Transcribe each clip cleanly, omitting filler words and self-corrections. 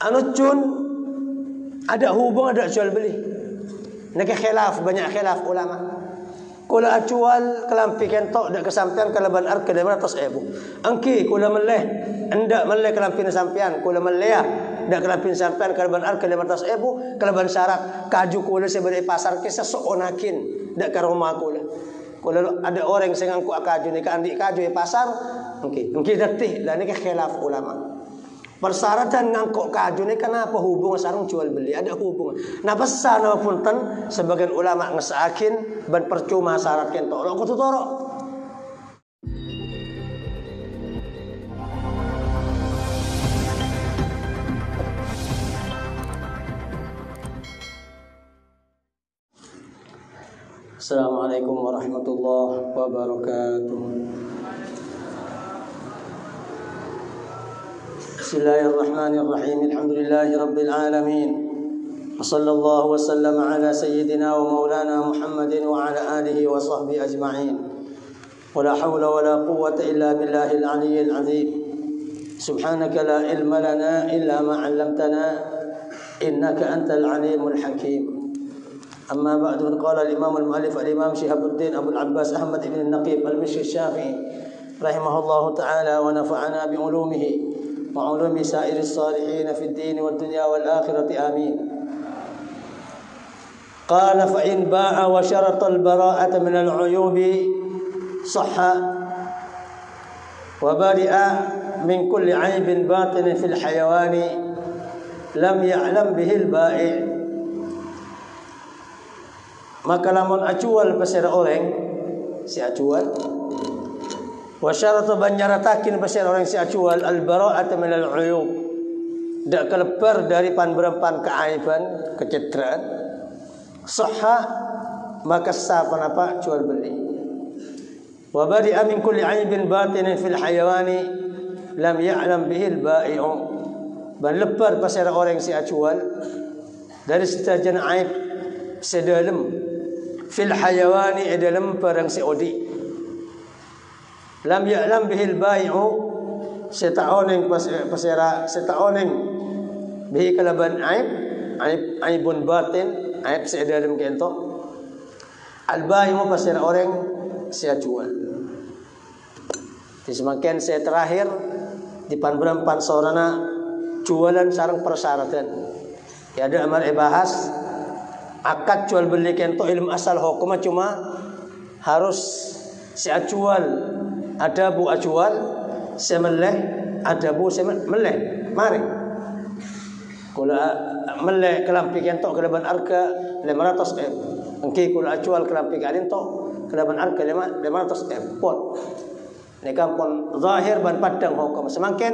anu cun ada hubung ada jual beli. Nak khilaf, banyak khilaf ulama. Kula acual kelampi kentok dak kesampian kalaban arka dari 100,000. Angki kula meleh hendak meleh kelampi sampian kula meleh dak kelampi sampian kalaban arka 500,000 kalaban syarat kaju kula sebari pasar ke sesonakin dak ka rumah kula. Kula ada orang sing ngangku kaju ni ka andik kaju di pasar angki detih lah ni khilaf ulama. Persyaratan ngangkok kaju ni kenapa hubungan sarung jual beli ada hubungan. Nah besar nama punten sebagian ulama ngesakin ban percuma syarat kentok lo kudu toro. Assalamualaikum warahmatullahi wabarakatuh. Bismillahirrahmanirrahim. Alhamdulillahi rabbil alamin. Wassallallahu wasallam ala sayyidina wa maulana Muhammadin wa ala alihi wa sahbihi ajma'in. Wala hawla wala quwwata illa billahil aliyyil azim. Subhanaka la ilma lana illa ma 'allamtana innaka antal alimul hakim. Amma ba'du, qala al-imam al-mu'allif al-imam Syihabuddin Abu al-Abbas Ahmad ibn al-Naqib al-Mishri Syafi'i rahimahullahu ta'ala wa nafa'ana bi ulumihi وعلوم سائر الصالحين في الدين والدنيا والآخرة آمين. قال فإن باع وشرط البراءة من العيوب صح وبرئ من كل عيب باطن في الحيوان لم يعلم به البائع. Maka lamun acual pasir orang si acual wa syarata banyaratakin pasir orang si acual al bara'ata min al uyub dak kelepar dari pan-berempan keaiban kecederaan sahha maka sah apa jual beli wa bari'a min kulli aibin batinin fil hayawani lam ya'lam bihi al bai'u ban lepar pasir orang si acual dari setajana aib sedalam fil hayawani dalam barang si odi lam ya'lam bihil bai'u setaoning pasira setaoning bihi kalaban aibun batin aib sedalam kento al bai'u pasira orang sia jual. Di semakin saya terakhir di pan-berempan sorana jualan sarang persyaratan ya ada amal bahas akad jual beli kento ilmu asal hukum cuma harus si acual ada bu acual semeleh ada bu semeleh mari kula meleh kelampi kento kelaban arka 500,000 engki kula acual kelampi kadento kelaban arka 500,000 pot ni kampon zahir ban padang hukum semakin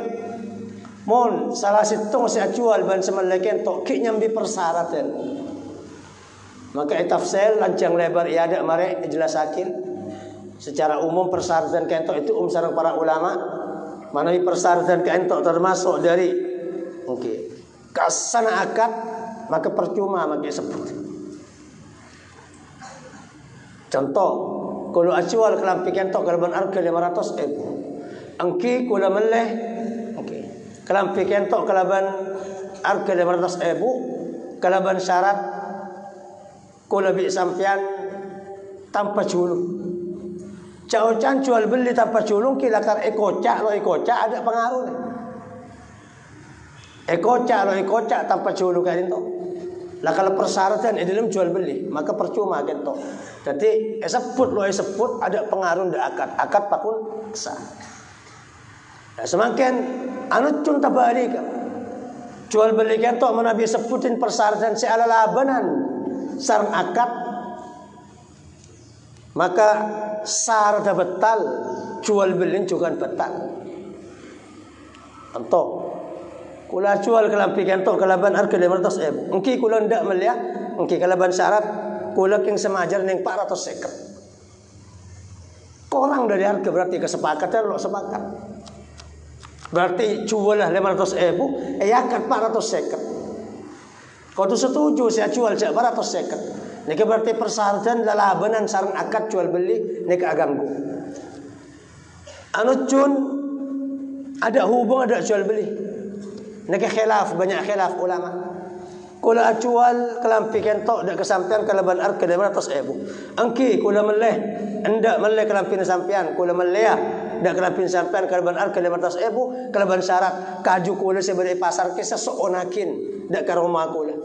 mon salah situng si acual ban semeleh kento ki nyambi persyaratan maka tafsir lancang lebar ia ada mari dijelasakin secara umum persyaratan kentok itu sareng para ulama manawi persyaratan kentok termasuk dari kasana akad maka percuma maka sebut contoh kalau acual kelampi kentok kalaban arga 500,000 angki kula meleh kelampi kentok kalaban arga 500,000 kalaban syarat kula bi sampian tanpa culung. Caucan jual beli tanpa culung kilakar ekocak lo ekocak ada pengaruh nih. Ekocak lo ekocak tanpa culung kan itu. Lah kalau persyaratan dalam jual beli maka percuma kan itu. Jadi sebut lo sebut ada pengaruh ndak akad pakun sah. Nah, semakin anu cun tabalik jual beli kan itu menabi sebutin persyaratan si ala labanan sarang akad maka sar dah betal jual beli juga betal. Contoh kula jual kelampi kentok kalaban harga 500,000 engki kula ndak melihat engki kalaban syarat kula king semajar ning 450 kurang dari harga berarti kesepakatan lo sepakat berarti jual lah 500,000 akad 450 kau tu setuju saya jual 450 ini berarti persyaratan lalabanan sarang akad jual beli ini aganggu. Anu cun ada hubung ada jual beli. Niki khilaf, banyak khilaf ulama. Kula acual kelampi kentok dak kesampian kalaban arka 500,000. Angki kula meleh endak meleh kelampi sampian, kula meleh dak kelampi sampian kalaban arka 500,000 kalaban syarat kaju kula sebade pasar ke sesonakin dak ka rumah kula.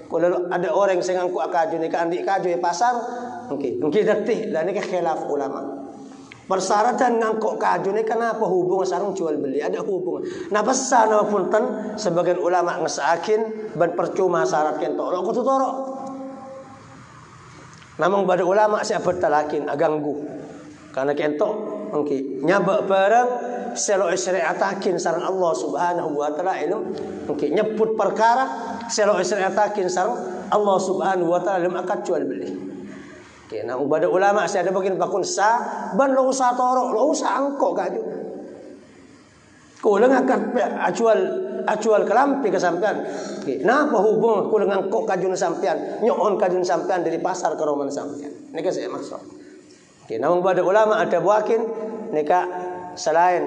Kula ada orang sing ngangku kaju ni ka andik kaju e pasar, angki detih lah niki khilaf ulama. Persyaratan ngangkok kaju ni kenapa hubungan sarung jual beli ada hubungan. Nah besar nama punten sebagian ulama ngesakin ban percuma syarat kentok lo kudu toro. Namun pada ulama siapa talakin aganggu. Karena kentok mungkin nyabak barang selo syariatakin sareng Allah Subhanahu wa taala ilmu mungkin nyebut perkara selo syariatakin sareng Allah Subhanahu wa taala ilmu akad jual beli. Oke, nah pada ulama saya ada bagian bakun sah, ban lo usah torok, lo usah angkok kaju. Kulang akan acual kelampi kesampian. Oke, nah apa hubung kulang angkok kaju sampian, nyon kaju sampian dari pasar ke rumah sampian. Ini saya maksud. Oke, namun pada ulama ada bagian, neka selain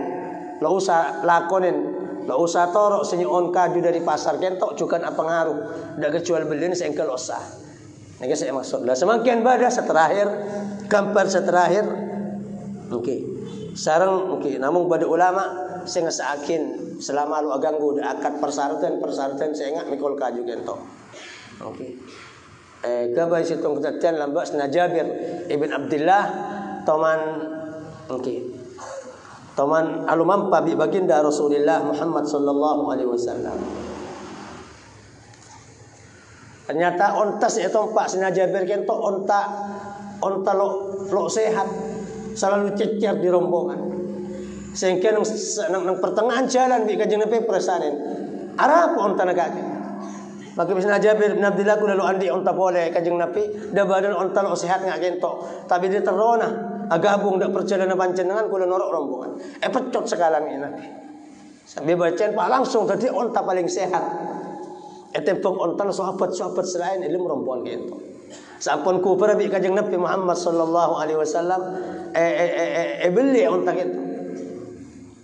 lo usah lakonin, lo usah torok senyon kaju dari pasar kentok juga apa ngaruh. Dak kejual beli ini saya engkel usah. Ini saya maksud. Lah semakin pada seterakhir gambar seterakhir. Oke. Sarang oke. Namun pada ulama saya ngesakin selama lu aganggu akad persyaratan saya ingat mikul kaju gento. Oke. Kabeh situng kejadian lambak Jabir ibn Abdullah toman oke. Toman alumampa bi baginda Rasulullah Muhammad sallallahu alaihi wasallam. Ternyata onta saya tompak Sina Jabir kento onta lo sehat selalu cecer di rombongan. Sehingga nang pertengahan jalan bi Kanjeng Nabi presanen. Arap onta nagake. Maka Sina Jabir bin Abdullah lalu andi onta boleh Kanjeng Nabi da badan onta lo sehat ngak kento. Tapi dia terona agabung dak perjalanan panjenengan kula norok rombongan. Pecot sekalan ini Nabi. Sambil bacaan pak langsung tadi onta paling sehat. Etempong ontan sahabat selain ilmu rombongan gitu. Sampun ku perabi Kanjeng Nabi Muhammad sallallahu alaihi wasallam beli onta gitu.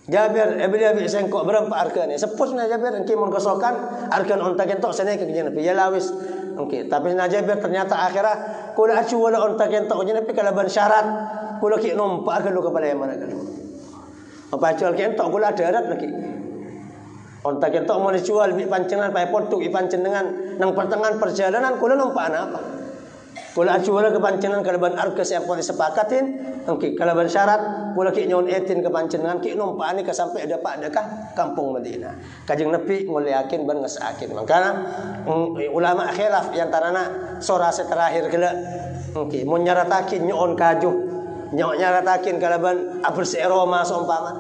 Jabir beli abi sengkok berapa harganya? Sepusna Jabir engke mun kosokan harga onta kentok sene ke Kanjeng Nabi. Ya lawis. Engke, tapi Jabir ternyata akhirah kula acu wala onta kentok Kanjeng Nabi kalaban syarat kula ki numpak ke lu kepala mana kan. Apa jual kentok kula darat lagi. Onta kentok mau dijual bi pancengan pae potuk bi pancengan nang pertengahan perjalanan kula numpak apa? Kula acuala ke pancengan kalaban arga siapa disepakatin, engki kalaban syarat kula ki nyon etin ke pancengan ki numpak ni ke sampai ada pak dekah kampung Madinah. Kanjeng Nabi nguliakin ban ngesakin. Makana ulama khilaf yang tarana sora terakhir kala engki mun nyaratakin nyon kaju, nyon nyaratakin kalaban abrs aroma seumpama.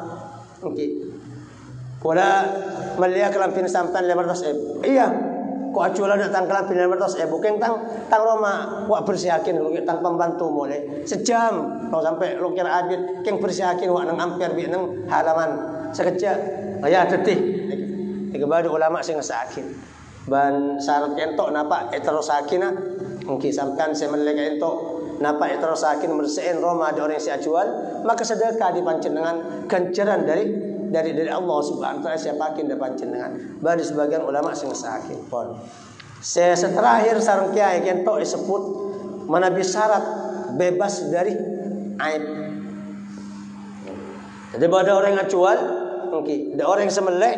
Engki kula melia kelampin sampan 500,000. Iya, ko acula datang kelampin 500,000. Keng tang Roma, wak bersihakin lu tang pembantu mulai sejam. Kalau sampai lu kira abid, keng bersihakin wak nang ampir bi nang halaman sekejap. Ya tetih. Iki bade ulama sing ngesakin. Ban syarat entok napa eterosakina mungkin sampean saya melega entok napa eterosakin bersihin Roma ada orang yang jual, maka sedekah di panjenengan ganjaran dari Allah Subhanahu wa taala siapakin da panjenengan. Bari sebagian ulama sing saking pon. Saya terakhir sareng kiai kentok disebut manabi syarat bebas dari aib. Jadi ada orang yang jual, mungkin ada orang yang semelek,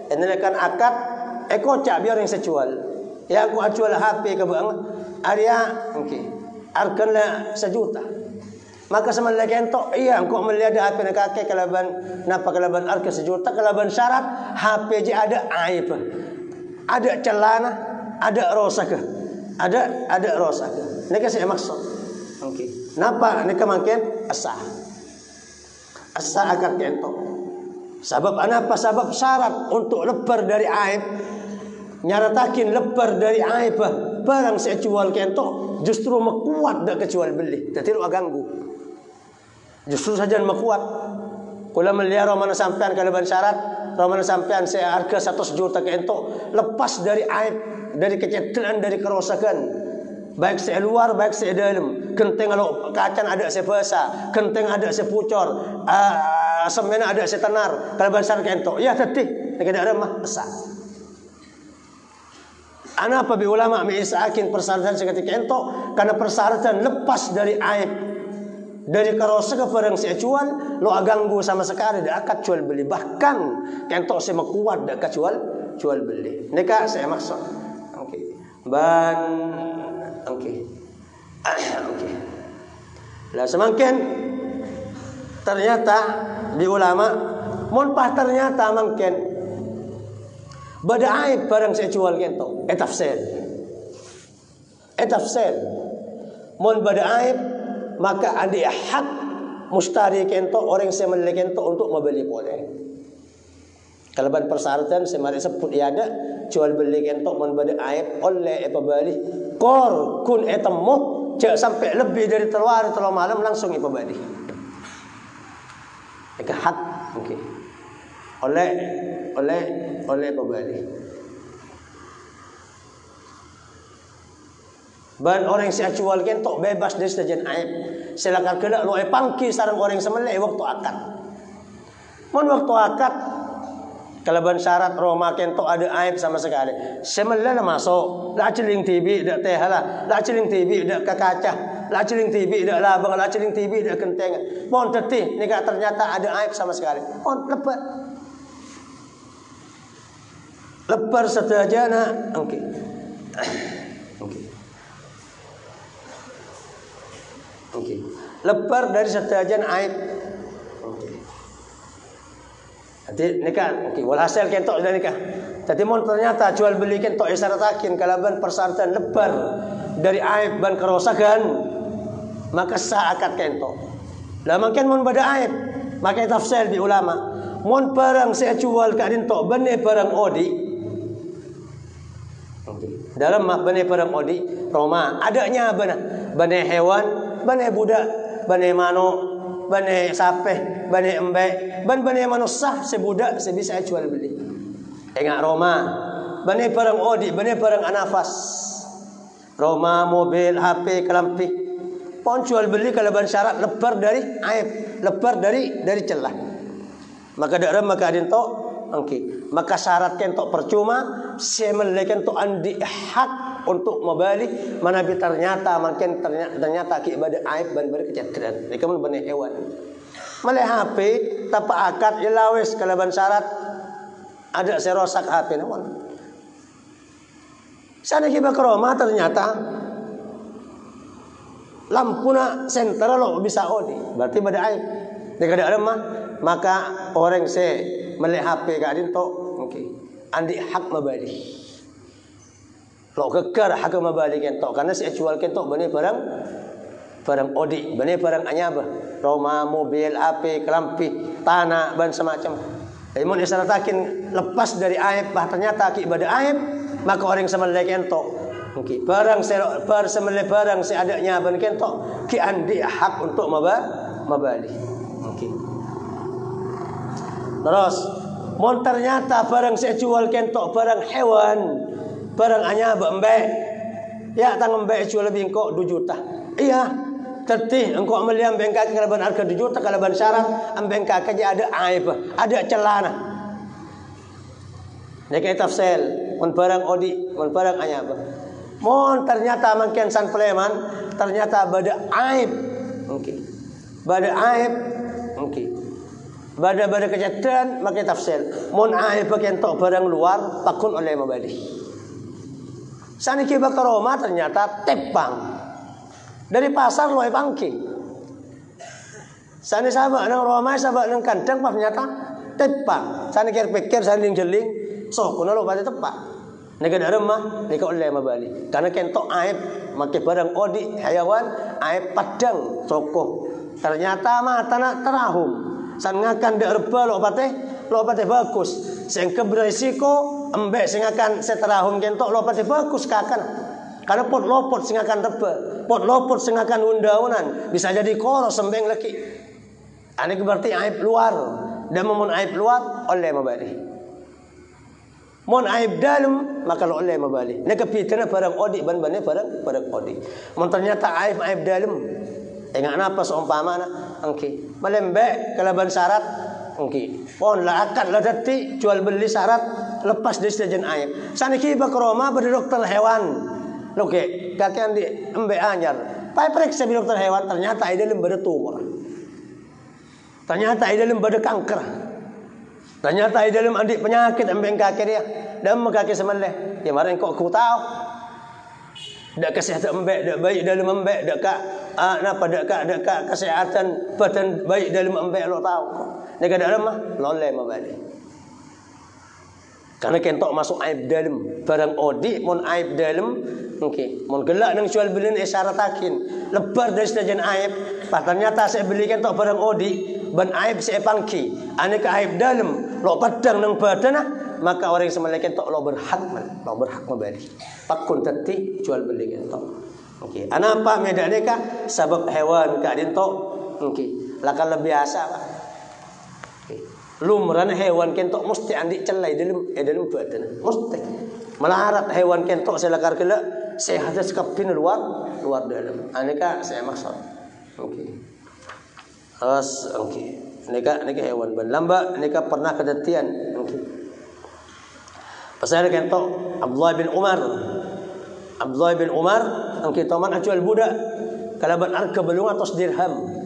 ini kan akad, kocak biar yang sejual. Ya aku jual HP ke bang, Arya, mungkin harganya 1 juta. Maka semelek entok, iya engkau melihat HP nak kakek kalaban napa kalaban harga 1 juta kalaban syarat HP je ada aib, ada celana, ada rosak, ada rosak. Ini kan saya maksud. Mungkin. Napa? Ini kemungkinan asah akan kentok. Sebab apa? Sebab syarat untuk lebar dari aib, nyaratakin lebar dari aib barang saya jual kentok justru mekuat dak kejual beli. Jadi lu ganggu. Justru saja mekuat. Kula melihat romana sampean kalaban syarat, romana sampean saya harga 100 juta kentok lepas dari aib, dari kecederaan, dari kerosakan. Baik saya luar, baik saya dalam. Genteng kalau kacan ada saya basah, genteng ada saya pucor, semen ada saya tenar. Kalau besar kentok, ya tetih, tidak ada mah besar. Ana apa bi ulama mi isakin persyaratan seketika ento karena persyaratan lepas dari aib dari karosa ke barang si acuan lo aganggu sama sekali dak akat jual beli bahkan kento si kuat dak jual beli neka saya maksud oke ban oke oke lah semakin ternyata di ulama mun pah ternyata mungkin bada aib barang si jual kento etafsir mun bada aib maka ada hak mustari kento orang yang memiliki kento untuk membeli boleh. Kalau ban persyaratan semari sebut ada jual beli kento mun bada aib oleh pembeli kor kun etemu jangan sampai lebih dari telur malam langsung pembeli. Itu hak mungkin oleh pembeli. Ban orang si acual kento bebas dari sejen aib. Silakan kelak lo pangki sarang orang semelek waktu akad. Mun waktu akad kalau ban syarat Roma kento ada aib sama sekali. Semelek masuk, la celing TV dak teh lah, la celing TV dak kaca, la celing TV dak labang, la celing TV dak kenteng. Mon tetih nika ternyata ada aib sama sekali. Mon lebar. Lebar setajana, oke. Oke. Lebar dari sedajan aib. Oke. Jadi nikah, oke. Walhasil kentok sudah nikah. Jadi mon ternyata jual beli kentok isyaratakin kalaban persyaratan lebar dari aib ban kerosakan maka sah akad kentok. Lah mungkin mon bada aib maka tafsir di ulama. Mon barang saya jual kadin tok bene barang odi. Oke. Dalam bene barang odi Roma adanya bene hewan bane budak, bane mano, bane sape, bane embek, bane manusia sebudak sebisa jual beli. Enggak Roma, bane barang odi, bane barang anafas. Roma, mobil, HP, kelampi. Pon jual beli kalau ban syarat lebar dari aib, lebar dari celah. Maka dak maka adin to, oke. Maka syarat kentok percuma, semelekan to andi hak untuk membalik mana ternyata makin ternyata akibat aib ban berkecederan mereka mun benih hewan malih HP tanpa akad ilawis kalaban syarat ada serosak HP namun sana kiba kroma ternyata lampuna senter lo bisa odi berarti bada aib nek ada mah maka orang se malih HP kadin to oke andi hak membalik lo kekar hak mabalik kentok karena si jual kentok bani barang odi bani barang anyaba Roma mobil AP kelampi tanah ban semacam jadi mun isyaratakin lepas dari aib bah ternyata akibat aib maka orang semelek kentok okay. barang semelek barang seadanya ban kentok ki andi hak untuk mabalik okay. Terus mun ternyata barang si jual kentok barang hewan barang hanya mbek ya tang mbek jual lebih engkau 2 juta iya tetih engkau meliam bengkak kalaban harga 2 juta kalaban syarat bengkak aja ada aib ada celana nek tafsir mun barang odi mun barang hanya mon ternyata mungkin san pleman ternyata bada aib mungkin bada aib mungkin bada kejadian maka tafsir mon aib bagian tok barang luar takun oleh mabali Sani kiba ke Roma ternyata tepang dari pasar loe pangki. Sani sahabat nang Roma sahabat nang kandang pas ternyata tepang. Sani pikir sani jeling so kuno lo pada tepak. Nek ada remah nek oleh mabali. Karena kentok aib make barang odi hayawan aib padang soko. Ternyata mah tanah terahum. San ngakan dak reba lo pateh bagus. Sing keberisiko embek sing akan seterahum kentok lopate bagus kakan karena pot lopot sing akan reba pot lopot sing akan undaunan bisa jadi koro sembeng lagi ane berarti aib luar dan mun aib luar oleh mabali mun aib dalam maka oleh mabali nek pitana barang odi ban barang odi mun ternyata aib dalam enggak napa seumpamana engke melembek kalaban syarat engke pon la akad la dati jual beli syarat lepas dari sedajan aib. Saniki bak Roma pada dokter hewan. Oke, kakean di embe anyar. Pai periksa di dokter hewan ternyata ada dalam bada tumor. Ternyata ada dalam bada kanker. Ternyata ada dalam adik penyakit embe kakek dia. Dan kakek semeleh. Ya maren kok aku tahu. Dak kesehatan embe, dak baik dalam embe, dak ka dak ka kesehatan badan baik dalam embe lo tahu. Nek ada mah loleh mabali. Karena kentok masuk aib dalam barang odi mon aib dalam okey mon gelak nang jual beli isyaratakin lebar dari sedajan aib ternyata saya beli kentok barang odi ban aib saya pangki ane ka aib dalam lo padang nang badana maka orang yang semelih kentok lo berhak membeli pakun teti jual beli kentok okey ana apa meda deka sebab hewan ka dintok okey lakal biasa Pak lumran hewan kentok mesti andik celai dalam badan mesti melarat hewan kentok saya lakar kela sehat sekapin luar dalam aneka saya maksud okey as okey neka hewan ban lamba neka pernah kedatian okey pasal kentok Abdullah bin Umar okey taman acual budak kalaban arka belung atas dirham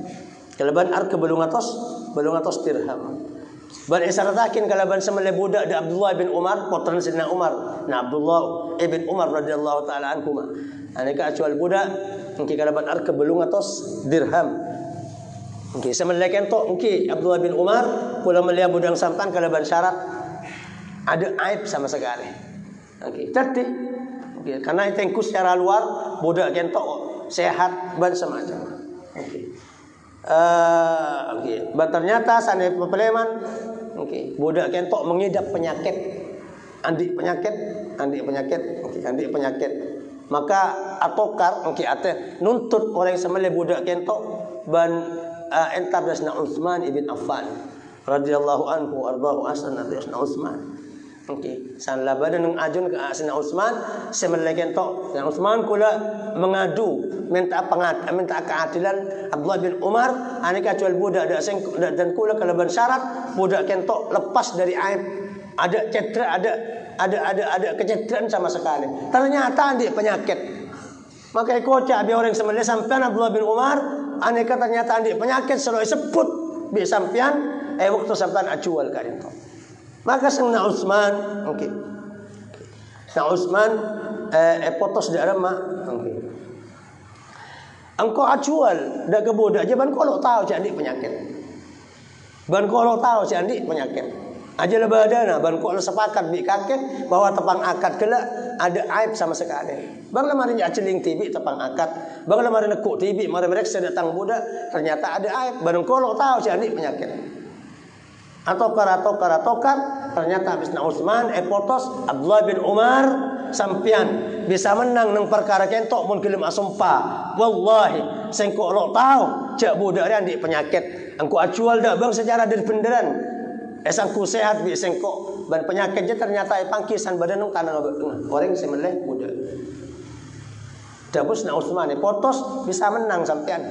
dirham. Ban isaratakin kalaban semelih budak da Abdullah bin Umar putra Sayyidina Umar. Nah Abdullah ibn Umar radhiyallahu taala anhuma. Anika acual budak engki kalaban arka belung atos dirham. Engki semelih kentok engki Abdullah bin Umar pula melia budang sampan kalaban syarat ada aib sama sekali. Okey, jadi okey karena itu secara luar budak kentok sehat ban semacam. Okey. Okey, ternyata sanai pepeleman okey, budak kentok mengidap penyakit. Andik penyakit. Maka atokar okey ate nuntut orang semelih budak kentok ban entar dasna Utsman ibn Affan radhiyallahu anhu ardahu asna dasna Utsman. Okey, san labada nang ajun ke asna Utsman semelih kentok yang Utsman kula mengadu minta keadilan Abdullah bin Umar anika jual budak dan kula kalaban syarat budak kentok lepas dari aib ada cedera ada kecederaan sama sekali ternyata andik penyakit maka kocak biar orang semelih sampean Abdullah bin Umar anika ternyata andik penyakit selalu sebut bi sampean waktu sampean acual ka dinto maka sengna Utsman okey sa Utsman potos di arama okey engkau acual dak ke budak je ban kolok tahu cak andik penyakit. Ban kolok tahu cak andik penyakit. Aja lebadana ban kolok sepakat bi kakek bahwa tepang akad kela ada aib sama sekali. Bang lemari aceling tibi tepang akad. Bang lemari nekuk tibi mari mereka datang budak ternyata ada aib. Ban kolok tahu cak andik penyakit. Atokar ternyata habisna Utsman potos Abdullah bin Umar sampian bisa menang nang perkara kentok mun kelem asumpa wallahi sengko lo tahu cak budak dia andik penyakit engko acual dak bang secara derpenderan sangku sehat bi sengko ban penyakit je ternyata pangkisan badan nang kana orang semeleh budak dabus na Utsman potos bisa menang sampian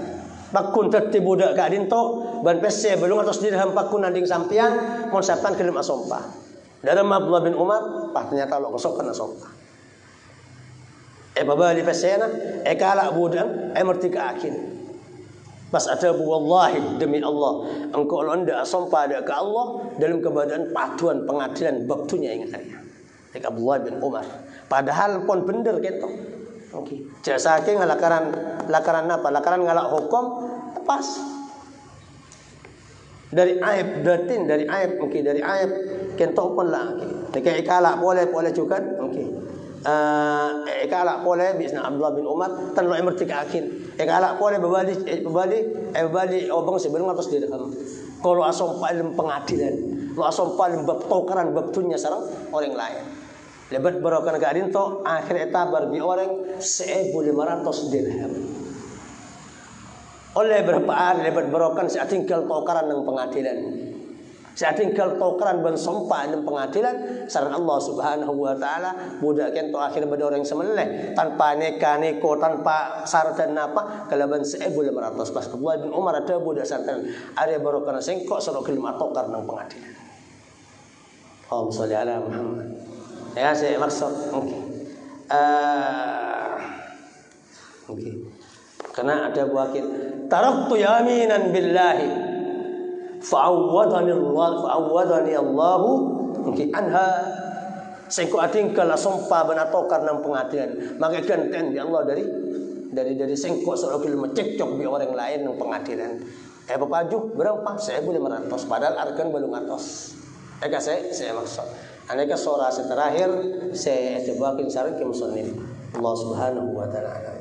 pakun terti budak ka dinto ban pese belum atas dirham pakun anding sampian mun sapan kelem asumpa dalam Abdullah bin Umar ternyata lo kesokan asumpa babali pesena kala budan mertika akin pas ada wallahi demi Allah engkau lo anda asompa ada ke Allah dalam keadaan patuan pengadilan baktunya ingat saya Abdullah bin Umar padahal pun bener gitu okey jasa ke lakaran apa lakaran ngalak hukum pas dari aib datin dari aib okey dari aib kentok pun lah okey kala boleh juga okey kalak boleh bisna Abdullah bin Umar tan lo mertika akin kalak boleh babali obang sebelum atas dirham kalau asom paling pengadilan lo asom paling bab tokaran bab dunya sareng orang lain lebat barokan ka dinto akhir etabar bi orang 1500 dirham oleh berapa hari lebat barokan saya tinggal tokaran nang pengadilan saya tinggal tokaran ban sompah dan pengadilan saran Allah Subhanahu wa taala budak kento akhir pada orang semeleh tanpa neko tanpa syarat dan apa kalaban 1500 pas Abdullah bin Umar ada budak santan ada barokah sengkok sero kelima tokar nang pengadilan. Allahumma sholli ala Muhammad. Ya saya maksud. Okay. Karena ada buakin taraktu yaminan billahi fa'awwadani Allah anha sengko atingkal sumpah benatokar nang pengadilan maka ganten di Allah dari sengko seorang mencekcok di orang lain nang pengadilan papaju berapa saya boleh 500 padahal arkan belum ngatos saya maksud aneka surah terakhir saya buakin saran ke muslimin Allah Subhanahu wa taala.